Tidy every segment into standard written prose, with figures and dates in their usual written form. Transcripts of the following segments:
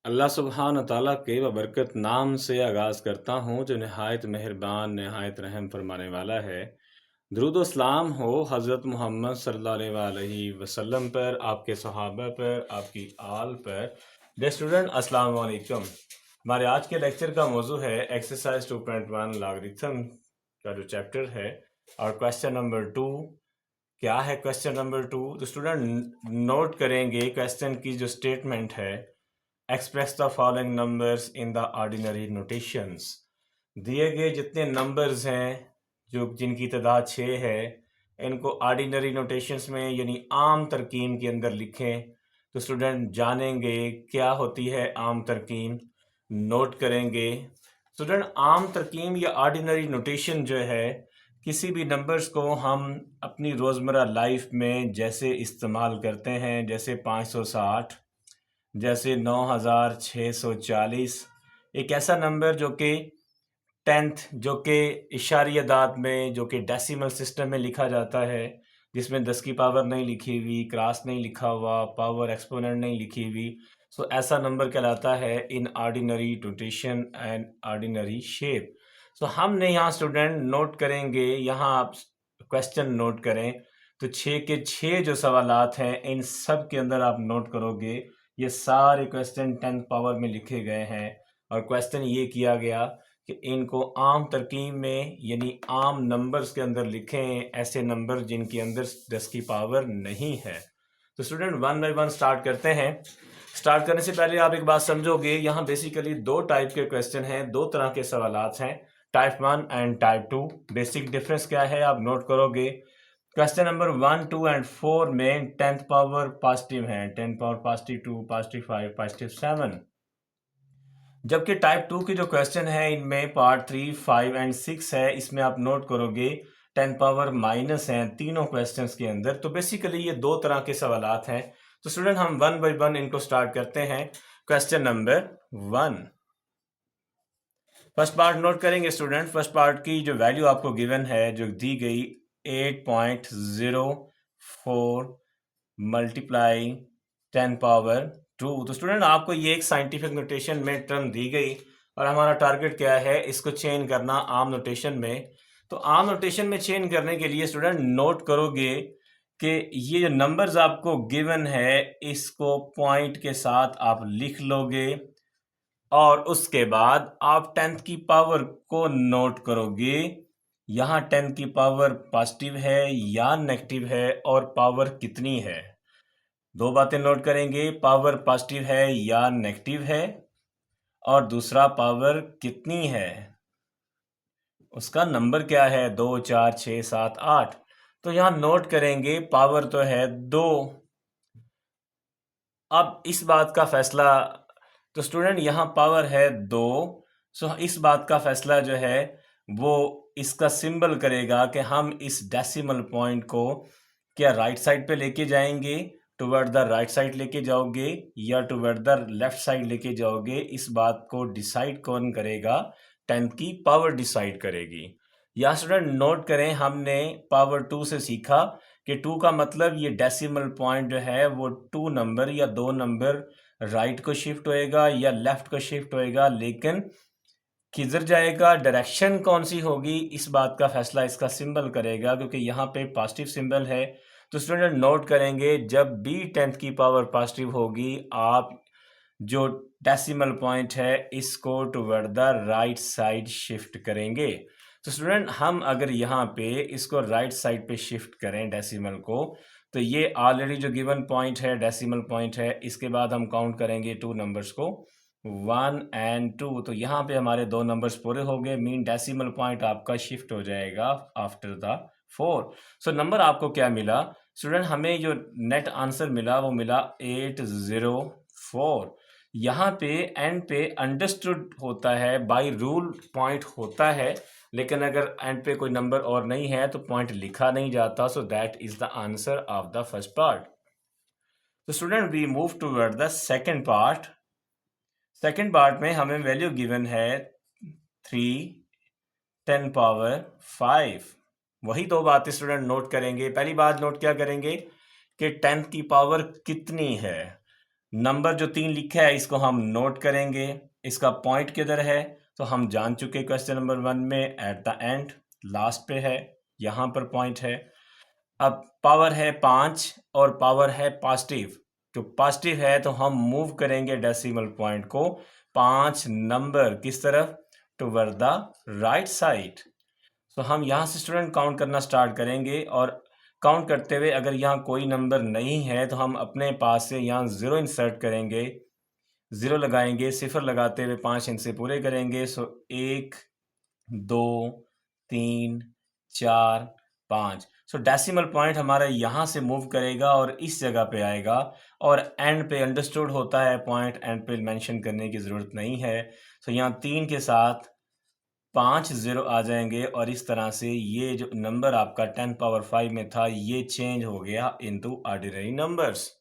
अल्लाह सुब्हान तआला के बबरकत नाम से आगाज़ करता हूँ जो नहायत मेहरबान नहायत रहम फरमाने वाला है। दुरूद व सलाम हो हज़रत मोहम्मद सल्लल्लाहु अलैहि वसल्लम पर, आपके सहाबा पर, आपकी आल पर। डियर स्टूडेंट अस्सलाम वालेकुम। हमारे आज के लेक्चर का मौजू है एक्सरसाइज 2.1 लॉगरिथम का जो चैप्टर है और क्वेश्चन नंबर 2। क्या है क्वेश्चन नंबर 2? तो स्टूडेंट नोट करेंगे क्वेश्चन की जो स्टेटमेंट है, express the following numbers in the ordinary notations. दिए गए जितने नंबर्स हैं जो जिनकी तादाद 6 है, इनको ऑर्डिनरी नोटेशंस में यानी आम तरकीब के अंदर लिखें। तो स्टूडेंट जानेंगे क्या होती है आम तरकीब, नोट करेंगे। स्टूडेंट आम तरकीब या ऑर्डिनरी नोटेशन जो है, किसी भी नंबर्स को हम अपनी रोज़मर्रा लाइफ में जैसे इस्तेमाल करते हैं, जैसे 560, जैसे 9640, एक ऐसा नंबर जो कि 10th जो कि इशारी अदाद में, जो कि डेसिमल सिस्टम में लिखा जाता है, जिसमें 10 की पावर नहीं लिखी हुई, क्रॉस नहीं लिखा हुआ, पावर एक्सपोनेंट नहीं लिखी हुई, सो ऐसा नंबर कहलाता है in ordinary notation and ordinary shape. So हमने यहाँ स्टूडेंट नोट करेंगे, यहाँ आप क्वेश्चन नोट करें तो 6 के 6 जो सवालात हैं इन सब के अंदर आप नोट करोगे, ये सारे क्वेश्चन 10th पावर में लिखे गए हैं और क्वेश्चन ये किया गया कि इनको आम तरकीब में यानी आम नंबर्स के अंदर लिखें, ऐसे नंबर जिनके अंदर 10 की पावर नहीं है। तो student one by one start करते हैं। स्टार्ट करने से पहले आप एक बात समझोगे, यहाँ बेसिकली दो टाइप के क्वेश्चन हैं, दो तरह के सवालात हैं, type 1 and type 2। Basic difference क्या है आप नोट करोगे। क्वेश्चन नंबर 1, 2 एंड 4 में 10th पावर पॉजिटिव है, 10 पावर पॉजिटिव 2, पॉजिटिव 5, पॉजिटिव 7। जबकि टाइप 2 के जो क्वेश्चन है इनमें पार्ट 3, 5 एंड 6 है, इसमें आप नोट करोगे 10 पावर माइनस हैं तीनों क्वेश्चंस के अंदर। तो बेसिकली ये दो तरह के सवालात हैं। तो स्टूडेंट हम वन बाय वन इनको स्टार्ट करते हैं। Question number 1, first part note करेंगे स्टूडेंट। फर्स्ट पार्ट की जो वैल्यू आपको गिवन है, जो दी गई 8.04 मल्टीप्लाई 10 पावर 2। तो स्टूडेंट आपको ये एक साइंटिफिक नोटेशन में टर्म दी गई और हमारा टारगेट क्या है, इसको चेंज करना आम नोटेशन में। तो आम नोटेशन में चेंज करने के लिए स्टूडेंट नोट करोगे कि ये जो नंबर्स आपको गिवन है इसको पॉइंट के साथ आप लिख लोगे और उसके बाद आप 10th की पावर को नोट करोगे। यहाँ 10 की पावर पॉजिटिव है या नेगेटिव है और पावर कितनी है। दो बातें नोट करेंगे, पावर पॉजिटिव है या नेगेटिव है और दूसरा पावर कितनी है, उसका नंबर क्या है, 2, 4, 6, 7, 8। तो यहाँ नोट करेंगे पावर तो है 2। अब इस बात का फैसला, तो स्टूडेंट यहाँ पावर है 2, सो इस बात का फैसला जो है वो इसका सिंबल करेगा कि हम इस डेसिमल पॉइंट को क्या राइट साइड पे लेके जाएंगे, टुवर्ड द राइट साइड लेके जाओगे या टुवर्ड द लेफ्ट साइड लेके जाओगे। इस बात को डिसाइड कौन करेगा, 10th की पावर डिसाइड करेगी। या स्टूडेंट नोट करें, हमने पावर 2 से सीखा कि 2 का मतलब ये डेसिमल पॉइंट जो है वो 2 नंबर या 2 नंबर राइट को शिफ्ट होएगा या लेफ्ट को शिफ्ट होएगा, लेकिन किधर जाएगा, डायरेक्शन कौन सी होगी, इस बात का फैसला इसका सिंबल करेगा, क्योंकि यहाँ पे पॉजिटिव सिंबल है। तो स्टूडेंट नोट करेंगे, जब भी 10th की पावर पॉजिटिव होगी आप जो डेसिमल पॉइंट है इसको toward the right side shift करेंगे। तो स्टूडेंट हम अगर यहाँ पे इसको राइट साइड पे शिफ्ट करें डेसिमल को, तो ये ऑलरेडी जो गिवन पॉइंट है डेसिमल पॉइंट है, इसके बाद हम काउंट करेंगे 2 नंबर्स को, 1 एंड 2। तो यहाँ पे हमारे 2 नंबर्स पूरे हो गए, मीन डेसिमल पॉइंट आपका शिफ्ट हो जाएगा आफ्टर द 4। सो नंबर आपको क्या मिला स्टूडेंट, हमें जो नेट आंसर मिला वो मिला 804। यहाँ पे एंड पे अंडरस्टूड होता है, बाय रूल पॉइंट होता है, लेकिन अगर एंड पे कोई नंबर और नहीं है तो पॉइंट लिखा नहीं जाता। So that is the answer of the first part. तो student we move toward the second part. Second part में हमें वैल्यू गिवन है 3, 10 पावर 5। वही दो बातें स्टूडेंट नोट करेंगे। पहली बात नोट क्या करेंगे कि 10th की पावर कितनी है। नंबर जो 3 लिखा है इसको हम नोट करेंगे। इसका पॉइंट किधर है तो हम जान चुके क्वेश्चन नंबर 1 में एट द एंड लास्ट पे है, यहाँ पर पॉइंट है। अब पावर है 5 और पावर है पॉजिटिव, तो पॉजिटिव है तो हम मूव करेंगे डेसिमल पॉइंट को 5 नंबर किस तरफ, टुवर्ड द राइट साइड। तो हम यहाँ से स्टूडेंट काउंट करना स्टार्ट करेंगे और काउंट करते हुए अगर यहाँ कोई नंबर नहीं है तो हम अपने पास से यहाँ 0 इंसर्ट करेंगे, 0 लगाएंगे, सिफर लगाते हुए 5 इनसे पूरे करेंगे। सो 1 2 3 4 5। सो डेसिमल पॉइंट हमारा यहाँ से मूव करेगा और इस जगह पे आएगा और एंड पे अंडरस्टूड होता है पॉइंट, एंड पे मेंशन करने की ज़रूरत नहीं है। सो यहाँ 3 के साथ 5 0 आ जाएंगे और इस तरह से ये जो नंबर आपका 10 पावर 5 में था ये चेंज हो गया into ordinary numbers.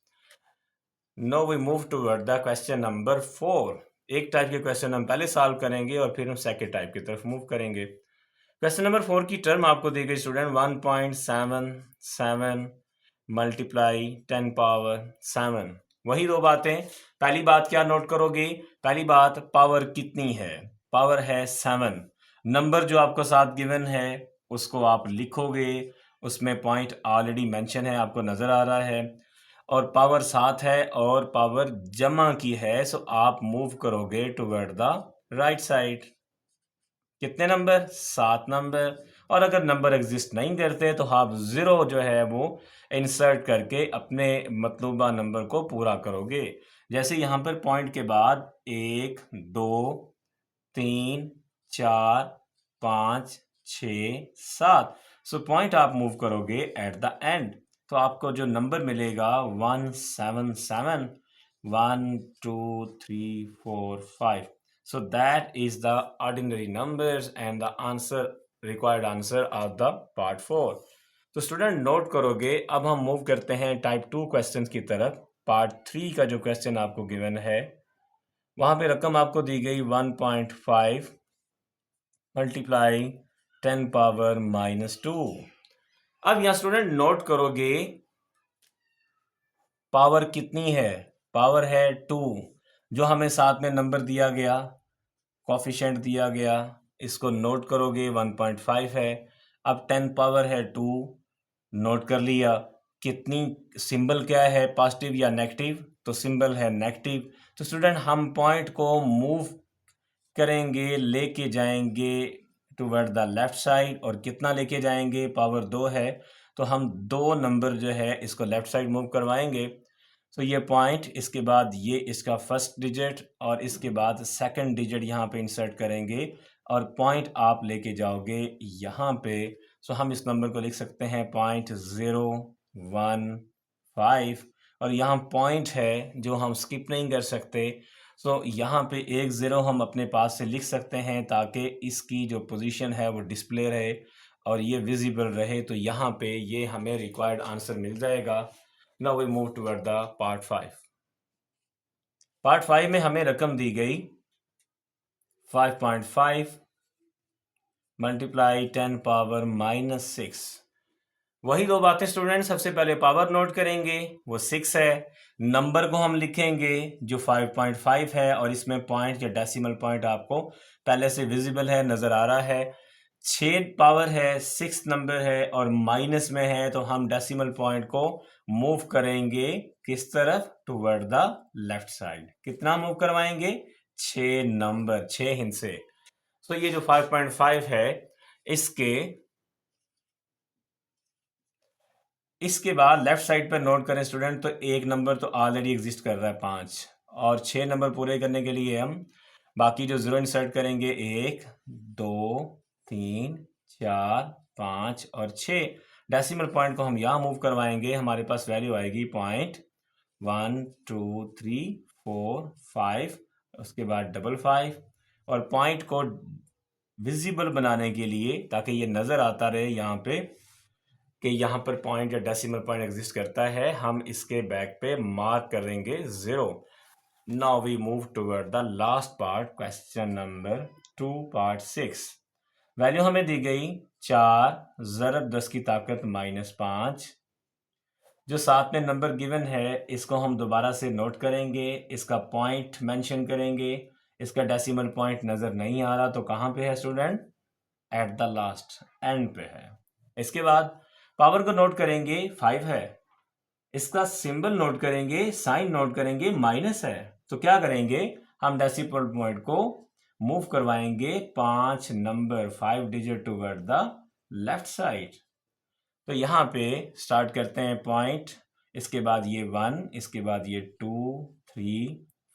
Now we move toward the question number 4। एक टाइप के क्वेश्चन हम पहले सॉल्व करेंगे और फिर हम सेकेंड टाइप की तरफ मूव करेंगे। क्वेश्चन नंबर 4 की टर्म आपको दी गई स्टूडेंट 1.77 मल्टीप्लाई 10 पावर 7। वही दो बातें। पहली बात क्या नोट करोगे, पहली बात पावर कितनी है, पावर है 7। नंबर जो आपको साथ गिवन है उसको आप लिखोगे, उसमें पॉइंट ऑलरेडी मेंशन है, आपको नज़र आ रहा है, और पावर 7 है और पावर जमा की है। सो आप मूव करोगे टुवर्ड द राइट साइड। कितने नंबर, 7 नंबर। और अगर नंबर एग्जिस्ट नहीं करते तो आप 0 जो है वो इंसर्ट करके अपने मतलूबा नंबर को पूरा करोगे। जैसे यहाँ पर पॉइंट के बाद 1 2 3 4 5 6 7। सो पॉइंट आप मूव करोगे एट द एंड, तो आपको जो नंबर मिलेगा 177 1 2 3 4 5। So that is the ordinary numbers and the answer, required answer of the part 4। तो स्टूडेंट नोट करोगे। अब हम मूव करते हैं टाइप 2 क्वेश्चंस की तरफ। पार्ट 3 का जो क्वेश्चन आपको गिवन है वहाँ पे रकम आपको दी गई 1.5 मल्टीप्लाई 10 पावर -2। अब यहाँ स्टूडेंट नोट करोगे पावर कितनी है, पावर है 2, जो हमें साथ में नंबर दिया गया, कॉफिशेंट दिया गया, इसको नोट करोगे 1.5 है। अब 10 पावर है 2, नोट कर लिया। कितनी, सिंबल क्या है, पॉजिटिव या नेगेटिव, तो सिंबल है नेगेटिव। तो स्टूडेंट हम पॉइंट को मूव करेंगे, लेके जाएंगे टुवर्ड द लेफ्ट साइड। और कितना लेके जाएंगे, पावर 2 है तो हम 2 नंबर जो है इसको लेफ्ट साइड मूव करवाएंगे। तो ये पॉइंट, इसके बाद ये इसका फर्स्ट डिजिट और इसके बाद सेकंड डिजिट यहाँ पे इंसर्ट करेंगे और पॉइंट आप लेके जाओगे यहाँ पे। सो हम इस नंबर को लिख सकते हैं 0.015 और यहाँ पॉइंट है जो हम स्किप नहीं कर सकते। सो यहाँ पे 1 0 हम अपने पास से लिख सकते हैं ताकि इसकी जो पोजीशन है वो डिस्प्ले रहे और ये विजिबल रहे। तो यहाँ पे ये हमें रिक्वायर्ड आंसर मिल जाएगा। Now we move toward the part 5। Part 5 में हमें रकम दी गई 5.5 मल्टीप्लाई 10 पावर -6। वही दो बातें स्टूडेंट, सबसे पहले पावर नोट करेंगे वो 6 है, नंबर को हम लिखेंगे जो 5.5 है और इसमें पॉइंट या डेसिमल पॉइंट आपको पहले से विजिबल है, नज़र आ रहा है। 6 पावर है, 6 नंबर है और माइनस में है तो हम डेसिमल पॉइंट को मूव करेंगे किस तरफ, टुवर्ड द लेफ्ट साइड। कितना मूव करवाएंगे, 6 नंबर, 6 हिस्से। तो ये जो 5.5 है इसके बाद लेफ्ट साइड पर नोट करें स्टूडेंट, तो एक नंबर तो ऑलरेडी एग्जिस्ट कर रहा है 5 और 6 नंबर पूरे करने के लिए हम बाकी जो 0 इंसर्ट करेंगे 1 2 3 4 5 और 6। डेसिमल पॉइंट को हम यहाँ मूव करवाएंगे, हमारे पास वैल्यू आएगी पॉइंट 1 2 3 4 5, उसके बाद 55। और पॉइंट को विजिबल बनाने के लिए ताकि ये नज़र आता रहे यहाँ पे कि यहाँ पर पॉइंट या डेसिमल पॉइंट एग्जिस्ट करता है, हम इसके बैक पे मार्क करेंगे 0। Now we move toward the last part, question number 2 part 6। Value हमें दी गई 4 ज़रब 10 की ताकत -5 जो साथ में नंबर गिवन है इसको हम दोबारा से नोट करेंगे, इसका पॉइंट मेंशन करेंगे। इसका डेसिमल पॉइंट नज़र नहीं आ रहा तो कहाँ पे है student? At the last and पे है। इसके बाद पावर को नोट करेंगे, 5 है। इसका सिंबल नोट करेंगे, साइन नोट करेंगे, माइनस है। तो क्या करेंगे, हम डेसिमल पॉइंट को मूव करवाएंगे 5 number 5 digit toward the left side. तो यहाँ पे स्टार्ट करते हैं पॉइंट, इसके बाद ये 1, इसके बाद ये 2, 3,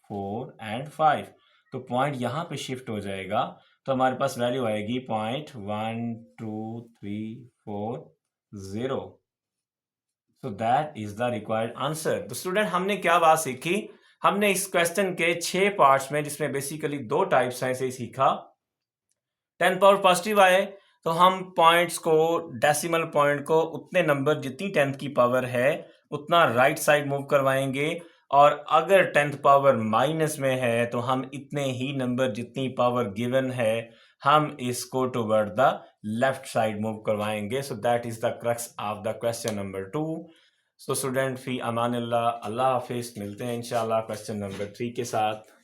4 एंड 5। तो पॉइंट यहाँ पे शिफ्ट हो जाएगा, तो हमारे पास वैल्यू आएगी point 1 2 3 4 0। So that is the required answer. तो स्टूडेंट हमने क्या बात सीखी, हमने इस क्वेश्चन के 6 पार्ट्स में, जिसमें बेसिकली 2 टाइप्स हैं, से सीखा। 10 पावर पॉजिटिव आए तो हम पॉइंट्स को, डेसिमल पॉइंट को उतने नंबर जितनी 10th की पावर है उतना राइट साइड मूव करवाएंगे, और अगर 10th पावर माइनस में है तो हम इतने ही नंबर जितनी पावर गिवन है हम इसको toward the left side move करवाएंगे। So that is the crux of the question number 2। सो स्टूडेंट फी अमान अल्लाह, अल्लाह हाफिज। मिलते हैं इंशाल्लाह क्वेश्चन नंबर 3 के साथ।